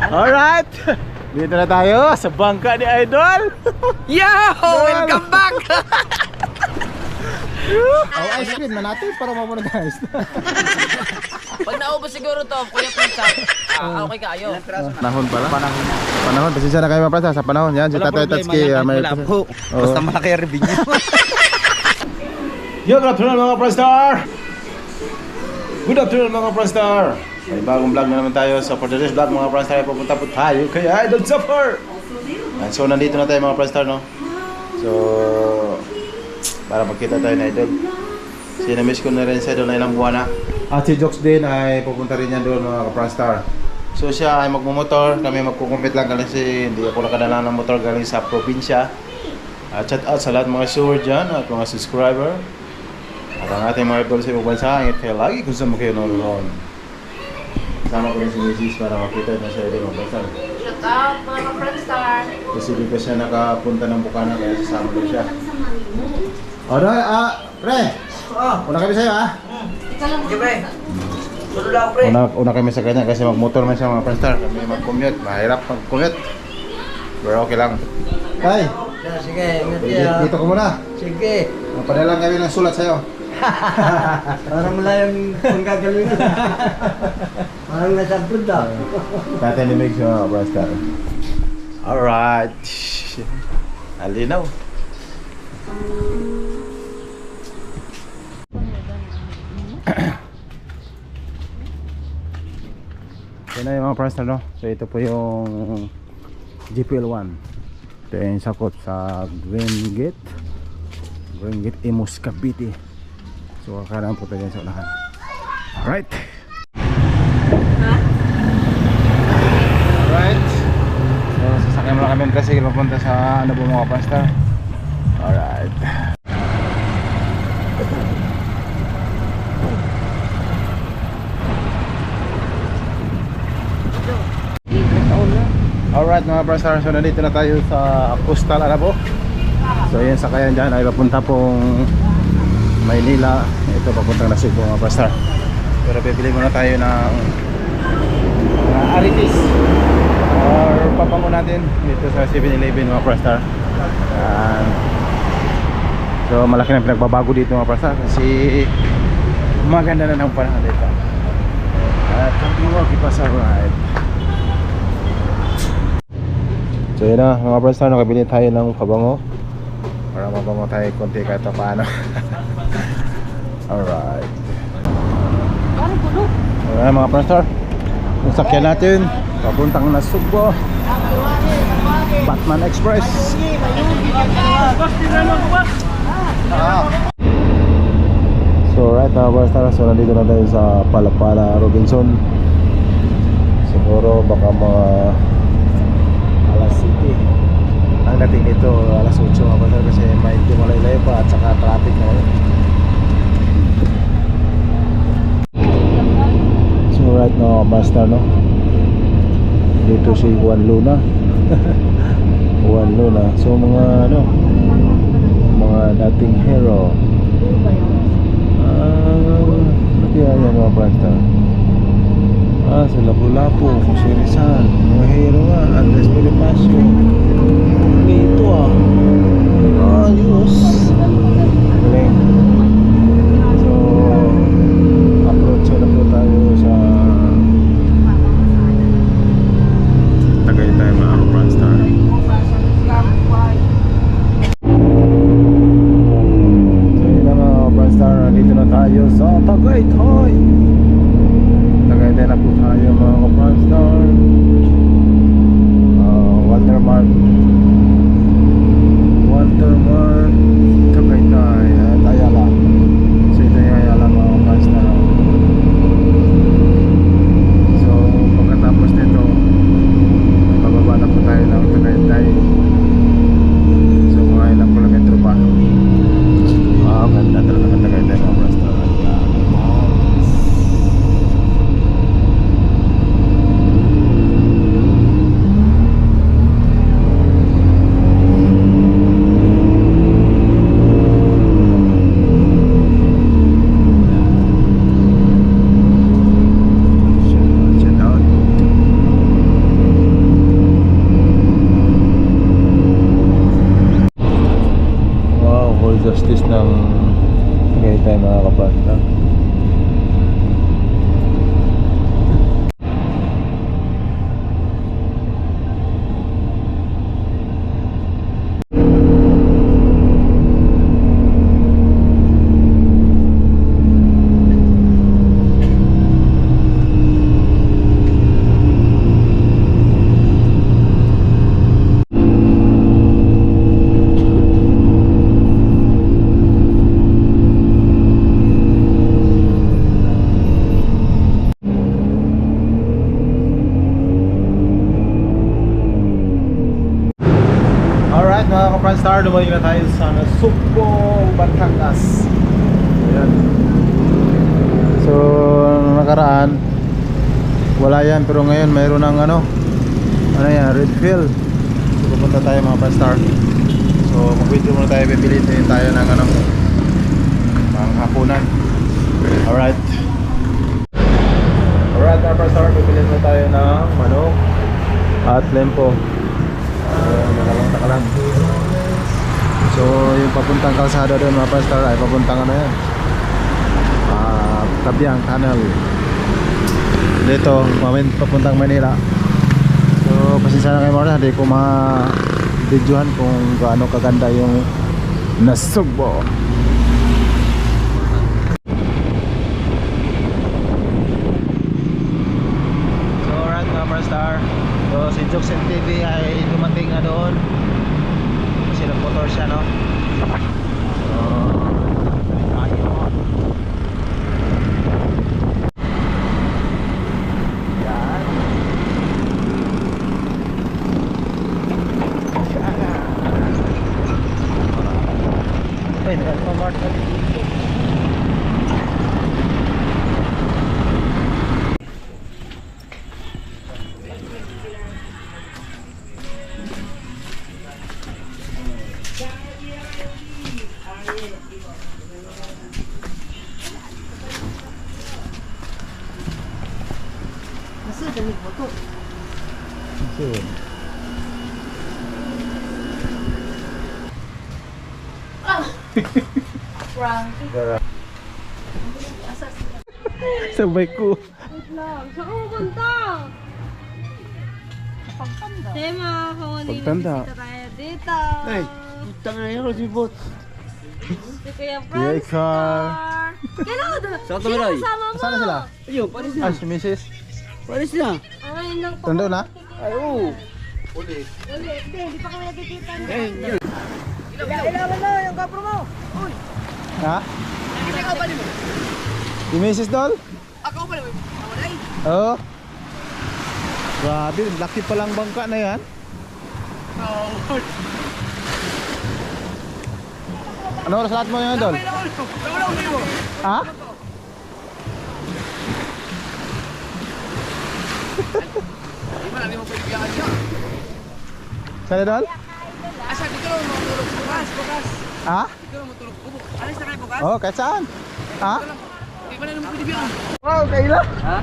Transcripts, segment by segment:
Alright, dito na tayo sa bangka ni Idol. Yo! Welcome back! Oh, ice cream na natin para mamonetize. Pag naubos siguro to, Kuya Prince, okay ka, ayo. Panahon pala? Panahon, pasensya na kayo mga prasa, sa panahon. Yan, si Tatay Tatsuki. Basta malaki ang revenue. Yo, good afternoon mga Pranstar! Good afternoon mga Pranstar! May bagong vlog na naman tayo. So for today's vlog mga Pranstar, ay pupunta po tayo kay Idol Zafar! So nandito na tayo mga Pranstar, no? So para magkita tayo na Idol. Sinamiss ko na rin sa Idol na ilang buwan na. At si Jokes din ay pupunta rin yan doon mga Pranstar. So siya ay magmumotor, kami magkukumpit lang kasi hindi ako nakadala ng motor galing sa probinsya. Shout out sa lahat mga viewer dyan at mga subscriber. At ang ating mga idol sa ibang bansa, kaya lagi kung saan mo kayo nanonood. Kasama ko rin si Mrs. para makita na siya ibang bansa. Shout out mga Friendstar! Kasi di pa siya nakapunta ng Bukana kaya sasama ko siya. O doon, pre! Una kami sa'yo Sige, pre. Tulo lang, pre. Una kami sa kanya kasi magmotor man siya mga Friendstar. Kami mag-commute, mahirap mag-commute. Pero okay lang. Tay! Sige, ingat Dito ko muna. Sige. Padala kami ng sulat sa'yo. Parang wala yung panggagaling. Parang nasa abroad daw. Tatay ni Meg siya mga Friendstar. Alright. Alinaw. Yan na yung mga Friendstar, no? So ito po yung GPL1. Ito yung sakot sa Green Gate Imus Cavite. So kakaroon po tayo sa unahan. Alright. Alright. So sasakyan mo lang kami kasi papunta sa ano po mga Friendstar. Alright. Alright mga Friendstar, so nandito na tayo sa Coastal Arabo. So yan sakayan dyan ay papunta pong Maynila. Ito papuntang na Cebu mga Friendstar. Pero bibili muna tayo ng Aritis or papango natin dito sa 7-Eleven mga Friendstar. So malaki na pinagbabago dito mga Friendstar kasi maganda na ng panahon dito. At kami pa sa ride. So yun na mga Friendstar, nakabili tayo ng pabango para mabango tayo konti kahit paano. Alright. Alright mga Friendstar, yung sakyan natin papuntang Nasugbo Batman Express. So alright mga Friendstar, so nandito na tayo sa Palapala Robinson. Siguro baka mga alas 7 ang dating nito, alas 8 mga Friendstar kasi may dumalay-layo pa at saka traffic na ngayon. So right now mga Friendstar, no? Dito si Juan Luna. Juan Luna. So mga ano, mga dating hero. Ano kaya yan mga Friendstar? Sa Lapu-Lapu, si Rizal, mga hero nga, Andres Bonifacio. Dito Diyos. Galing. So approach na po tayo sa Tagaytay mga Friendstar. So yun na mga Friendstar, dito na tayo sa Tagaytay. Tagaytay na po tayo mga Friendstar. alas 10 ng Tagaytay mga kapatid. Alright mga ka-Franstar, dumating na tayo sa Nasugbo, Batangas. Ayan. So, nakaraan wala yan, pero ngayon mayroon ng ano yan, refill. So, pupunta tayo mga Franstar. So, mag-video muna tayo, bibili din tayo ng ano, pang hapunan. Alright. Alright mga Franstar, bibili muna tayo ng manok at lempo. Nakalang. So yung papuntang kalsada doon mga Franstar ay papuntang ano yan, Tabyang Tunnel. Dito papuntang Manila. So pasensya na kayo mga, hindi ko ma-videohan kung gaano kaganda yung Nasugbo. So alright mga Franstar, so si Joksen TV ay dumating na doon kasi nag-motor siya, no? So ayaw. Yan. Ay, nag-alphamart na dito. Sabay ko. Saan ka pupunta? Pagtanda. Tema, kawanin Pagtanda. bisita tayo dito. Ay, tanga na yun, sibot. Si Kuya Kuya Car. Franstar. Kailan ka? Saan ka Sino ba, Roy? kasama mo? Saan na sila? Ayun, paris na. Ah, si Mrs. Paris na. Ngayon lang po. Tondo na? Ay, oo. Ulit. Hindi pa kami nagkikita. Eh, yun. Ilawan na yung kapro mo. Ha? Si Mrs. Doll? Ako pa naman. Awalay. Oo. Grabe, laki palang bangka na yan. Ano oras lahat mo ngayon, Doll? Ha? Hindi mo pwede siya. Saan na, Doll? Asa, di ka lang matulog bukas. Ha? Di ka lang matulog bukas. Alis na kayo bukas. Oh, kahit saan? Ha? Di ba na naman pwede biyan? Wow, kaila. Ha?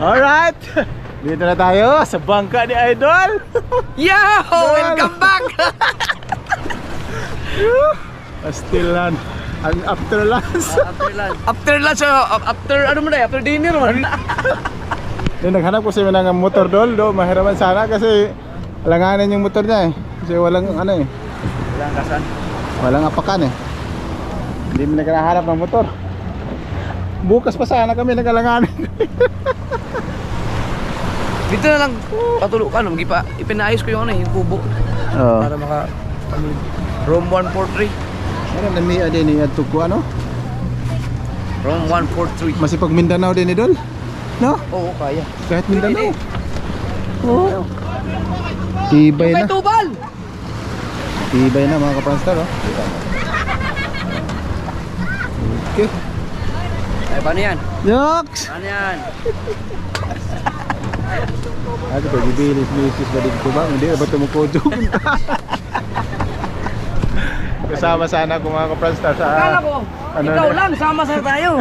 Alright. Dito na tayo sa bangka ni Idol. Yo! Welcome back! Still lang. Ang after lunch. After lunch, after ano mo na, after dinner man. Yung naghanap ko siya ng motor Doll. Mahirapan sana kasi alanganin yung motor niya eh. Kasi walang ano eh. Walang kasan. Walang apakan eh. Hindi mo naghahanap ng motor. Bukas pa sana kami nagalanganin. Dito na lang patulog ka, no? Ipinaayos ko yung ano, yung kubo. Oo. Para maka, room 143. Ano na niya din niya ko ano? Room 143. Masipag Mindanao din Idol. No? Oo, kaya. Kahit Mindanao. Oo. Tibay Kay na. Tubal! Tibay na mga kapranstar oh. Okay. Ay, paano yan? Yoks! Paano yan? Ano ko, bibilis misis ba dito ba? Hindi na ba tumukudog? Kasama sana ko mga kapranstar sa... Akala ko, ano ikaw na- lang, sama-sama tayo.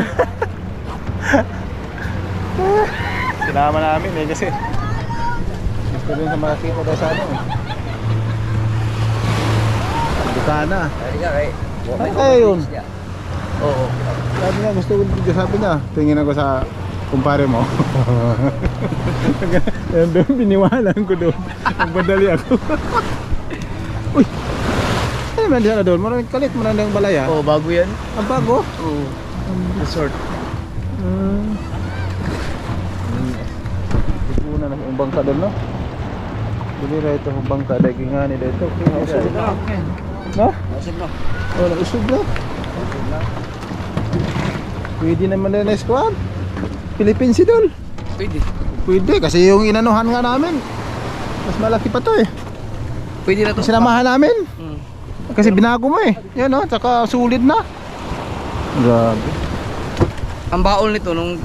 Sinama namin eh kasi gusto rin sa makakita daw sa ano eh. Bukana. Halika kay Ay, yun. Oo. Sabi niya, gusto ko video. Sabi niya, tingin ako sa kumpare mo. Yan doon, biniwalan ko doon. Magpadali ako. Uy! Ay, man diyan na doon. Maraming kalit, maraming balaya. Oo, bago yan. Ang bago. Oo. Resort. Una na yung bangka doon, no? Dili ra ito yung bangka. Dahil nga ni dito. Usog na. No? Usog na. Oh, usog na. Pwede naman na na squad. Philippines idol. Pwede. Pwede kasi yung inanuhan nga namin. Mas malaki pa to eh. Pwede na to. Sinamahan namin. Kasi binago mo eh. Yan oh, tsaka sulit na. Grabe. Ang baon nito nung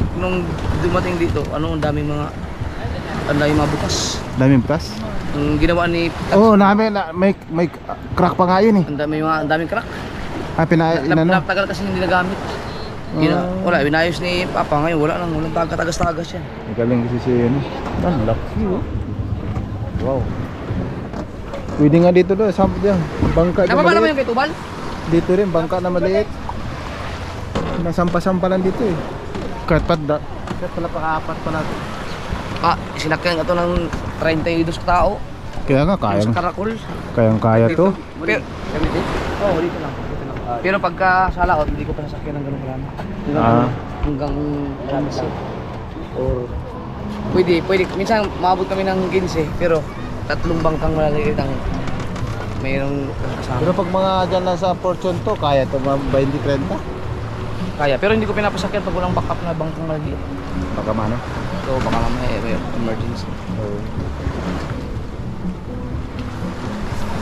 dumating dito, ang daming mga bukas. Daming bukas. Ang ginawa ni Oo, namin may crack pa nga yun eh. ang daming crack. Ah, inano. Napatagal kasi hindi nagamit. Wala, binayos ni Papa ngayon, walang tagas-tagas yan. Galing kasi si ano. Ang laki oh. Wow. Pwede nga dito doon, sample diyan. Bangka na Napapala mo maliit. yung kay Tubal? Dito rin, bangka na maliit. Nasampa-sampa lang dito eh. Kahit pala pang-apat pa natin. Sinakyan ito ng 32 tao. Kaya nga, Sa Karakol. kaya to. Pero, Oo, dito lang. Pero pagka sa laot, hindi ko pa nasakyan ng ganun marami. Hanggang Ramsey. Or pwede. Minsan maabot kami ng 15, pero 3 bangkang malaliit ang mayroong kasama. Pero pag mga dyan lang sa Fortune to, kaya to 20-30. Kaya, pero hindi ko pinapasakyan pag walang backup na bangkang malaliit. Baka mano. So baka mamaya may emergency.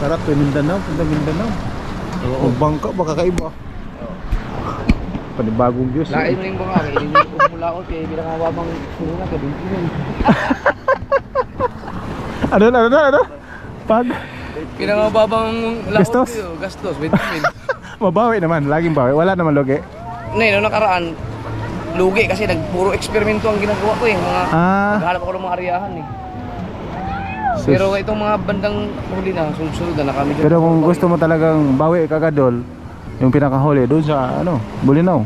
Sarap to, Mindanao, Mindanao. Oo. Pag bangka, baka kaiba. Panibagong views. Lain mo yung bangka, hindi ko mula ko kaya bilang mababang muna ka din. Ano? Pag Pinamababang Gastos? Gastos, 20,000. mabawi naman, laging bawi. Wala naman logi. Noong nakaraan, lugi kasi puro eksperimento ang ginagawa ko eh. Naghanap ako ng mga aryahan eh. Pero itong mga bandang huli na, sunod na kami dyan. Pero kung gusto mo talagang bawi kagadol, yung pinakahuli doon sa Bulinaw.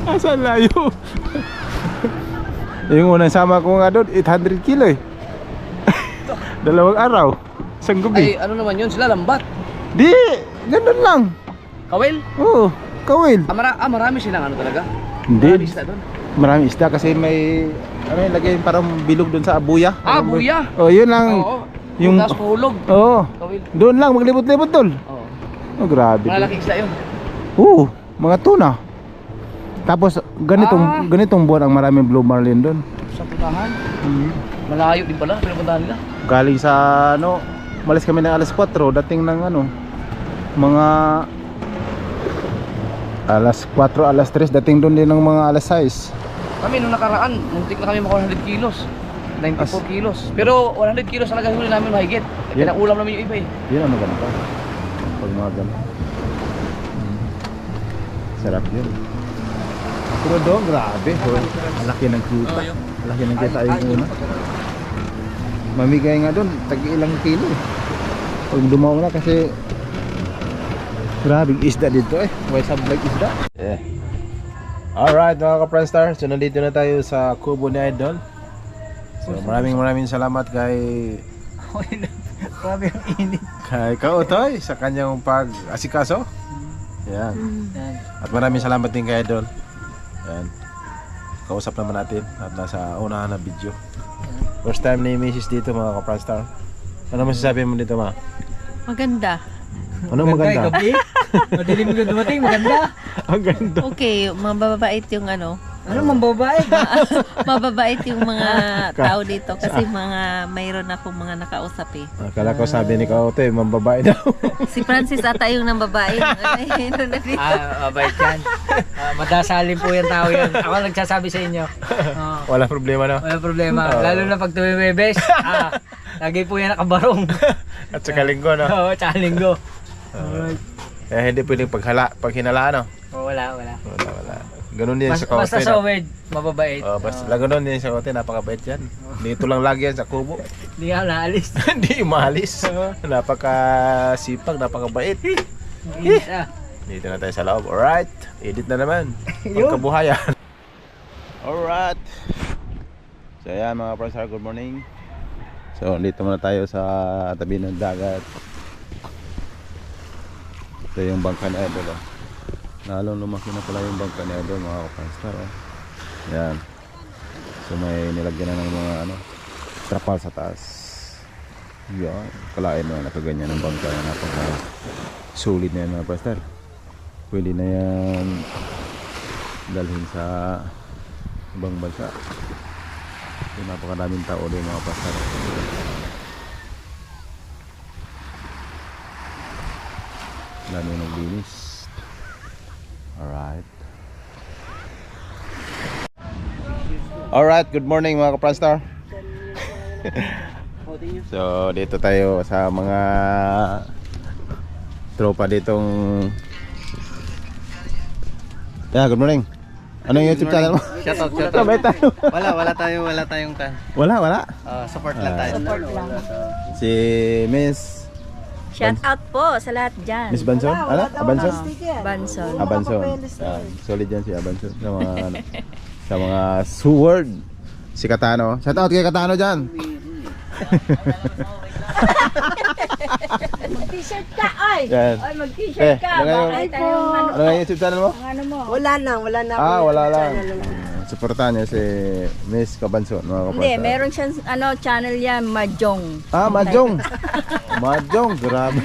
Asan layo? Yung unang sama ko nga doon, 800 kilo eh. 2 araw, isang gabi. Ay, ano naman yun? Sila lambat. Di, ganun lang. Kawil? Oo, kawil. Marami silang ano talaga? Hindi. Marami isda doon. Maraming isda kasi may lagay parang bilog doon sa buya. Buya? Oh, yun lang. Oo. Yung Tapos mahulog. Oo. Kawil. Doon lang maglibot-libot tol. Oo. Oh, grabe. Malalaking isda yun. Oo, mga tuna. Tapos ganitong buwan ang maraming blue marlin doon. Sa putahan. Malayo din pala, pinapuntahan nila. Galing sa malis kami ng alas 4, dating ng mga alas 4, alas 3, dating doon din ng mga alas 6. Kami nung nakaraan, muntik na kami maka 100 kilos. 94 kilos. Pero 100 kilos talaga huli namin mahigit. Yeah. Pinaulam namin yung iba eh. Yun ang maganda. Pag mga ganun. Sarap yun. Pero doon, grabe. Ang laki ng kita. Ang laki ng kita yung una. Mamigay nga doon, tag-ilang kilo eh. Pag dumaw na kasi grabing isda dito eh. May sablag isda. Alright mga ka-Friendstar, so nandito na tayo sa kubo ni Idol. So maraming salamat kay Grabe ang init. kay Kautoy sa kanyang pag-asikaso. Yan. At maraming salamat din kay Idol. Yan. Kausap naman natin at nasa unahan na video. First time ni Mrs. dito mga ka-Friendstar. Ano masasabi mo dito ma? Maganda. Ano maganda? Madilim mo dumating, maganda. Ang ganda. Okay, mababait yung ano. Ano mambabae? Mababait yung mga tao dito kasi mayroon akong mga nakausap eh. Akala ko sabi ni Kautoy, mambabae daw. Si Francis ata yung nambabae. Mabait yan. Madasalin po yung tao yan. Ako nagsasabi sa inyo. Wala problema na. Wala problema. Lalo na pag tumimibes. Lagi po yan nakabarong. At saka linggo no. Oo, tsaka linggo. Kaya hindi pwedeng pag hinala no. Wala. Wala. Ganun din sa Basta Kaote. sa word, mababait. Basta ganun din sa Kaote, napakabait yan. Dito lang lagi yan sa Kubo. Hindi nga naalis. Hindi umalis. Napakasipag, napakabait. Isa. Dito na tayo sa loob. Alright, edit na naman. Pagkabuhayan. Alright. So ayan mga Pranstar, good morning. So dito muna tayo sa tabi ng dagat. Ito yung bangka ni Idol. Lalong lumaki na pala yung bangka ni Idol mga Pranstar. Ayan. So may nilagyan na ng mga trapal sa taas. Yan. Kalain mo nakaganyan ng bangka na napaka solid na yan mga Pranstar. Pwede na yan dalhin sa ibang bansa. So, napakadaming tao doon mga Pranstar. Dami naglinis. Alright. Alright, good morning mga Pranstar. So dito tayo sa mga tropa ditong. Yeah, good morning. Ano yung YouTube channel mo? Shoutout, Sabay tayo. Wala tayong kan. Wala. Support lang tayo. Si Miss Shout out po sa lahat dyan. Miss Banson? Ano? Abanson? Banson. Abanson. Solid yan si Abanson sa mga sa mga sword. Si Katano. Shout out kay Katano diyan. Mag-t-shirt ka, ay! Yan. Ay, mag-t-shirt ka. Ano yung- Bakit tayong Ano yung YouTube channel mo? Wala na. Wala lang. Supportahan niyo si Miss Kabanson mga kapatid. Hindi, meron siyang channel yan, Mahjong. Mahjong. Mahjong, grabe.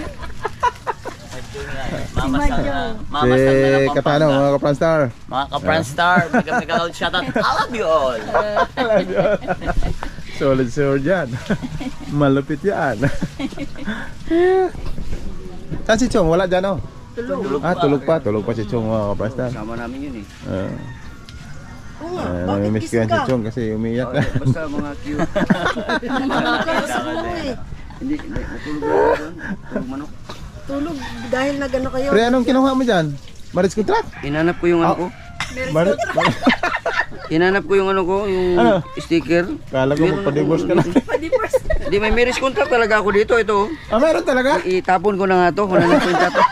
Si Katano mga Kapranstar. Mga ka-Pranstar, bigyan shoutout. I love you all. Solid sword yan. Malupit yan. Saan si Chong? Wala dyan oh. Tulog pa. Tulog pa si Chong mga Kapranstar. Sama namin yun eh. Namimiss ko yan si Chong kasi umiyak na. Basta mga cute. Hindi, natulog na ako doon. Tulog manok. Tulog dahil nagano kayo. Pre, anong kinuha mo dyan? Marriage contract? Inanap ko yung ano ko. Inanap ko yung ano ko, yung Ano? sticker. Kala ko magpa-divorce ka na. Hindi, may marriage contract talaga ako dito. Ito. Meron talaga? Itapon ko na nga to. Kung nalang ko yung tapon.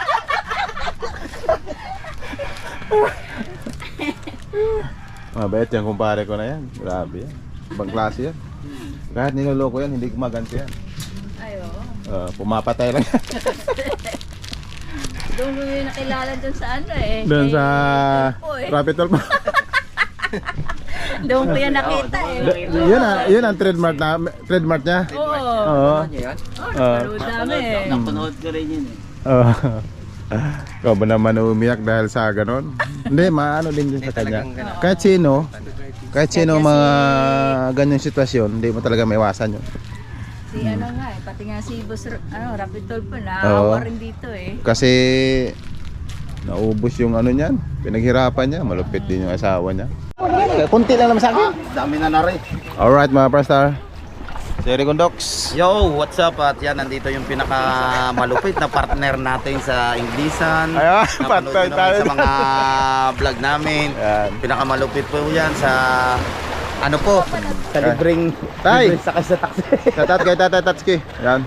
Mabait yan, kumpare ko na yan. Grabe yan. Ibang klase yan. Kahit niloloko yan, hindi gumaganti yan. Pumapatay lang yan. Doon mo yung nakilala dun sa ano eh. Doon sa eh. Rapid Toll. Doon ko yan nakita eh. Yun ang trademark niya. Oo. Oo. Pero dami eh. Napanood ko rin yun eh. Ikaw ba naman umiyak dahil sa ganon? Hindi, maano din din sa kanya. Kahit sino mga ganyang sitwasyon, hindi mo talaga maiwasan yun. Si ano nga eh, pati nga si Boss Rapid Toll po, naawa rin dito eh. Kasi naubos yung ano niyan, pinaghirapan niya, malupit din yung asawa niya. Kunti lang naman sa akin. Dami na rin. Alright mga Pranstar. Si Ricondox. Yo, what's up? At yan, nandito yung pinakamalupit na partner natin sa Inglisan. Ayan, Napanood partner nyo naman tayo. sa mga vlog namin. Yan. Pinakamalupit po yan sa ano po, sa libreng Tay! libreng sakay sa taxi. Tatat kay Tatay Tatsuki. Yan.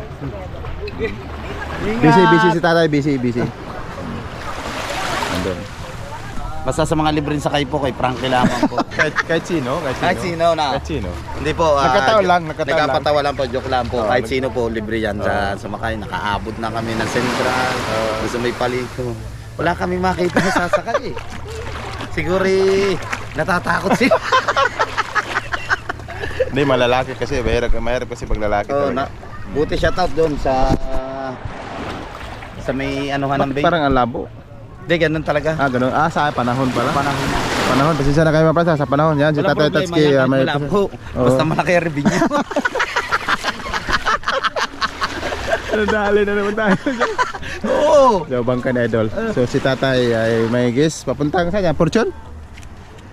Busy si Tatay, busy. Andun. Basta sa mga libreng sakay po, kay Frankie lamang po. Kahit sino. Kahit sino na. Kahit sino. Hindi po. Nagkataon lang. Nagkapatawa lang po, joke lang po. Oo, Kahit sino po, libre yan sa sumakay. Nakaabot na kami ng Central. Gusto may paliko. Wala kami makita na sasakay eh. Siguro natatakot sila. Hindi, malalaki kasi. Mahirap kasi pag lalaki. Oh, talaga. buti shoutout doon sa may anuhan ng Bakit bank. parang ang labo? Hindi, ganun talaga. Ganun. Sa panahon pala. Panahon na. Panahon. Pasensya na kayo mga Pranstar. Sa panahon. Yan, si Wala Tatay problema Tatsuki. yan, may- wala po. Oo. Basta malaki ang revenue. Nadali na naman tayo. Oo. Jawabang ka na Idol. So si Tatay ay may guess. Papuntang saan yan? Fortune?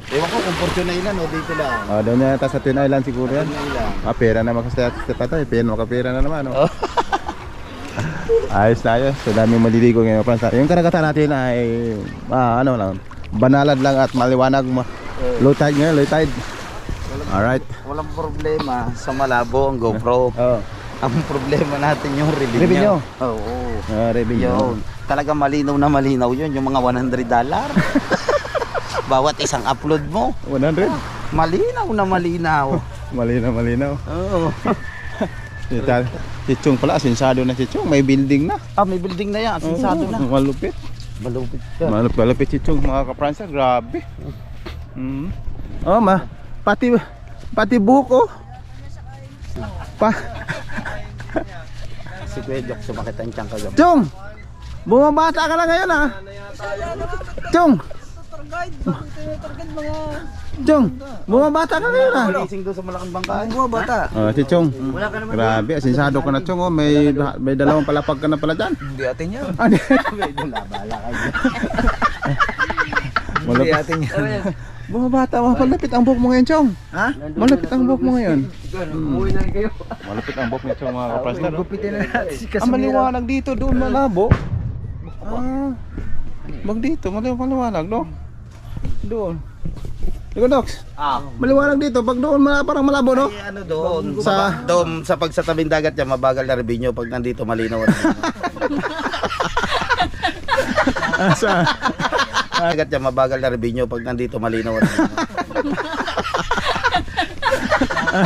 Ewan ko kung fortune na ilan o dito lang. Doon na yata sa Twin Island siguro yan. Pera na makasaya sa Tatay. Makapera na naman. Oh. Ayos na ayos. So daming maliligo ngayon Pranstar. Yung karagatan natin ay ano lang, Banalad lang at maliwanag mo. Low tide ngayon, low tide. Alright. Walang problema sa malabo ang GoPro. Oh. Ang problema natin yung revenue. Revenue? Oo. Revenue. Yun. Talaga malinaw na malinaw yun. Yung mga $100. Bawat isang upload mo. 100. Malinaw na malinaw. Malinaw, malinaw. Oo. Si Chong pala, asinsado na si Chong. May building na. Ah, may building na yan. Sinsado na. Malupit. Malupit ka. Malupit si Chong, mga kapransa. Grabe. Oh, pati buhok, oh. Si Kuya Jok sumakit ang tiyang kagabi. Chong! Bumabata ka na ngayon, ah. Chong! Chong! Bumabata ka ngayon, ah. Gising doon sa malaking bangka. Bata. Si Chong. Grabe, asinsado ka na, Chong, oh. May dalawang palapag ka na pala dyan. Hindi atin yan. Ano? Bala kayo. Malapit. atin yan. Bumabata, malapit ang buhok mo ngayon, Chong. Ha? Malapit ang buhok mo ngayon. Umuwi na rin kayo. Malapit ang buhok ni Chong, mga kaprastar. Gupitin na natin si Maliwanag dito, doon malabo. Wag dito, maliwanag, no? Doon. Ikaw, Dox. Maliwanag dito, pag doon parang malabo, no? Ano doon? Sa- Doon sa pagsatabing dagat yan, mabagal na revenue. Pag nandito malinaw. Sa Dagat yan, mabagal na revenue. Pag nandito malinaw.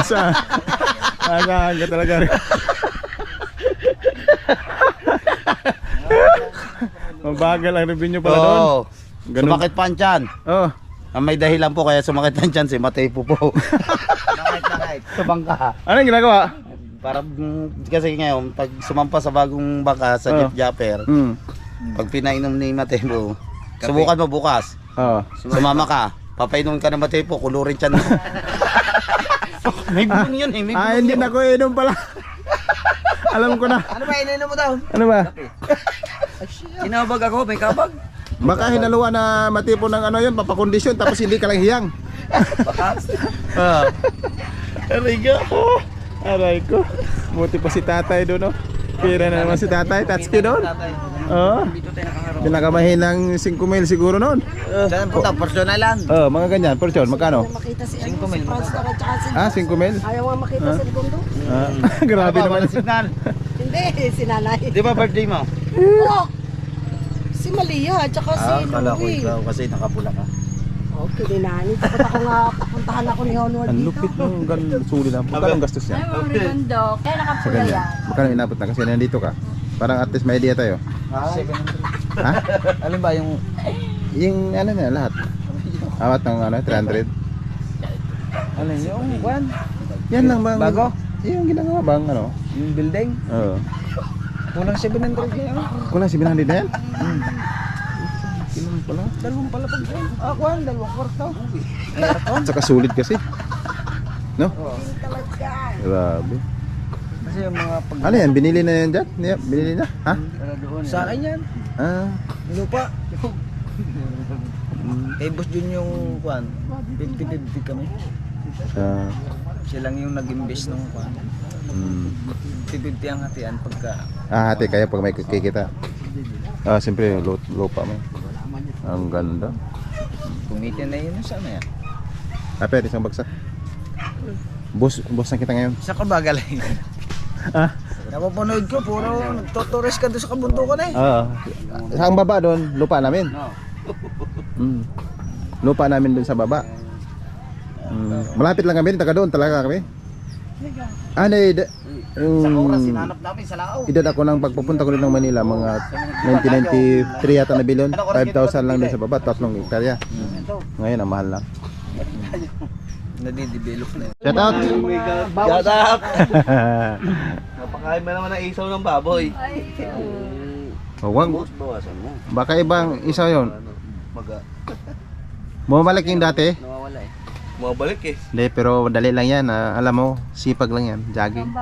sa ka talaga. Mabagal ang revenue pala doon. Oo. Ganun. Sumakit pa ang tiyan. Oh. Ang may dahilan po kaya sumakit ang tiyan si Matay po po. Bakit? Sa bangka. Anong ginagawa? Para kasi ngayon, pag sumampa sa bagong bangka sa jet japper, pag pinainom ni Matay po, subukan mo bukas. Oh. Sumama ka. Papainom ka ng Matay po, kulurin tiyan mo. May bulong yun eh. May bulong Hindi yun. na ko inom pala. Alam ko na. Ano ba ininom mo daw? Ano ba? Kinabag ako, may kabag. Baka hinaluan na matipo ng ano yun, papakondisyon, tapos hindi ka lang hiyang. Aray ko. Aray ko. Buti pa si tatay doon, no? Pira na naman si tatay, tatski doon. Oo. Pinakamahinang 5 mil siguro noon. Saan punta? Personalan. Mga ganyan, portion, magkano? Makita si ano, si Franz at saka si 5 mil? Ayaw nga makita si Rigondo. Grabe naman. Signal. Hindi, si nanay. Di ba birthday mo? Oh, si Malia at saka si Kala ko Louie. ikaw kasi nakapula ka. Okay, di nani. Takot ako nga, papuntahan ako ni Honor Ang dito. lupit ng ganun, sulit lang. Magkano ang gastos niya? Sa ganyan. Magkano inabot na kasi nandito ka? Parang at least may idea tayo. Ha? Alin ba yung Yung ano na lahat. Awat ng ano, 300. alin yung kwan? Yan lang bang Bago? Yung ginagawa bang ano? Yung building? Oo. Kulang 700 ngayon. Kulang 700 na yan? Kilang pala. Dalawang palapag yan. Kwan, dalawang kwarto. At saka sulit kasi. No? Grabe. Kasi yung mga pag... Ano yan? Binili na yan dyan? Binili na? Ha? Sa akin yan. Ah. Lupa. Kay Boss Jun yung kwan. 50-50 kami. Silang yung nag-invest nung kwan. 50-50 ang hatian pagka... Hati kaya pag may kikita. Siyempre lupa mo. Ang ganda. Kumitin na yun sana yan. Pwede isang bagsak. Boss na kita ngayon. Sa kabagal eh. Ah? Napapanood ko, puro nagtotores ka doon sa kabundukan eh. Sa ang baba doon, lupa namin. Lupa namin doon sa baba. Malapit lang kami, taga doon talaga kami. Sinanap namin sa Lao. Edad ako nang pagpupunta ko rin ng Manila, mga 1993 yata na bilyon. 5,000 lang din sa baba, 3 hektarya. Ngayon, ang mahal na. Nadidevelop na yun. Shout out! Shout out! Napakain mo naman ng isaw ng baboy. Huwag, Bawasan mo. baka ibang isa yon. Maga. Bumabalik yung dati. Nawawala eh. Mabalik eh. Hindi, pero dali lang yan. Alam mo, sipag lang yan. Jogging.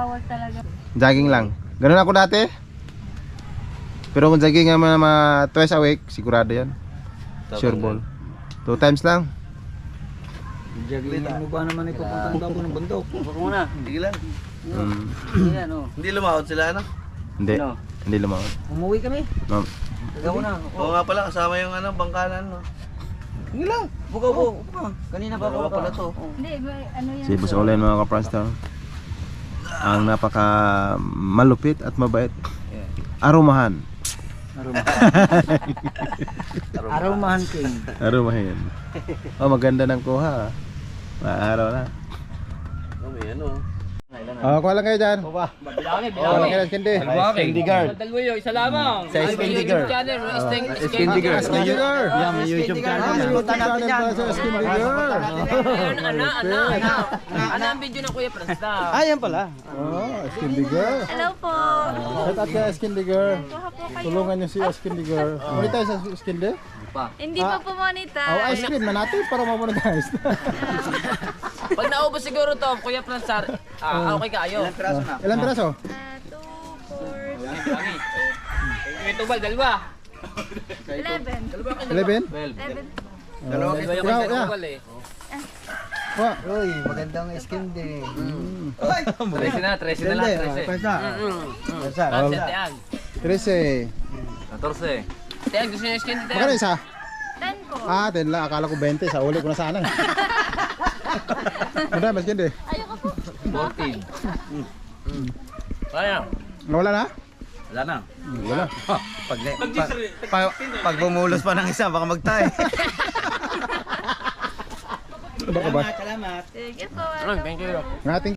Jogging lang. Ganun ako dati. Pero kung jogging naman mga twice a week, sigurado yan. Sure ball. 2 times lang. Juggling mo ba naman ipapunta mo ng bundok? Huwag muna. Hindi lang. Yan o. Hindi lumahod sila ano? Hindi. Hindi lumawag. Umuwi kami. Ma'am. Ikaw na. Oo nga pala kasama yung ano, bangkalan no. Hindi lang. Bukaw po. Kanina pa ako pala to. Hindi, ano yan? Si Boss Olen mga ka-Pranstar. Ang napaka malupit at mabait. Arumahan. Arumahan king. Arumahin. Oh, maganda ng kuha. Maaraw na. Oh, kuha lang kayo dyan. Kuha lang kayo ng candy. Candy guard. Dalawa yun, isa lamang. Sa Skindy Girl. Skindy Girl. Skindy Girl. Yan, may YouTube channel yan. Skindy Girl. Ano ang video ng Kuya Pranstar? Ah, yan pala. Oh, Skindy Girl. Hello po. Shout out kay Skindy Girl. Kuha po kayo. Tulungan niyo si Skindy Girl. Monetize sa Skindy? Hindi pa po monetize. Oh, ice cream na natin para mamonetize. Pag naubos siguro to, Kuya Pranstar, okay ka ayo. Ilan piraso? 2, 4, Ito ba, dalawa? 11. 11? 11. Dalawa Ikaw, yung yeah. dalawa eh. Wa. Uy, magandang skin din. 13 na lang, 13. Pansete yan. 13. 14. Tiyan, gusto niyo yung skin dito? Magkano isa? 10 po. Ah, 10 lang. Akala ko 20. Sa uli ko na sana. Madami, mas Skindy. Ayoko po. 14. Kaya. Nawala na? Wala na. Wala. Pag bumulos pa ng isa, baka magtay. Baka ba? Sige po. Thank you. Ng ating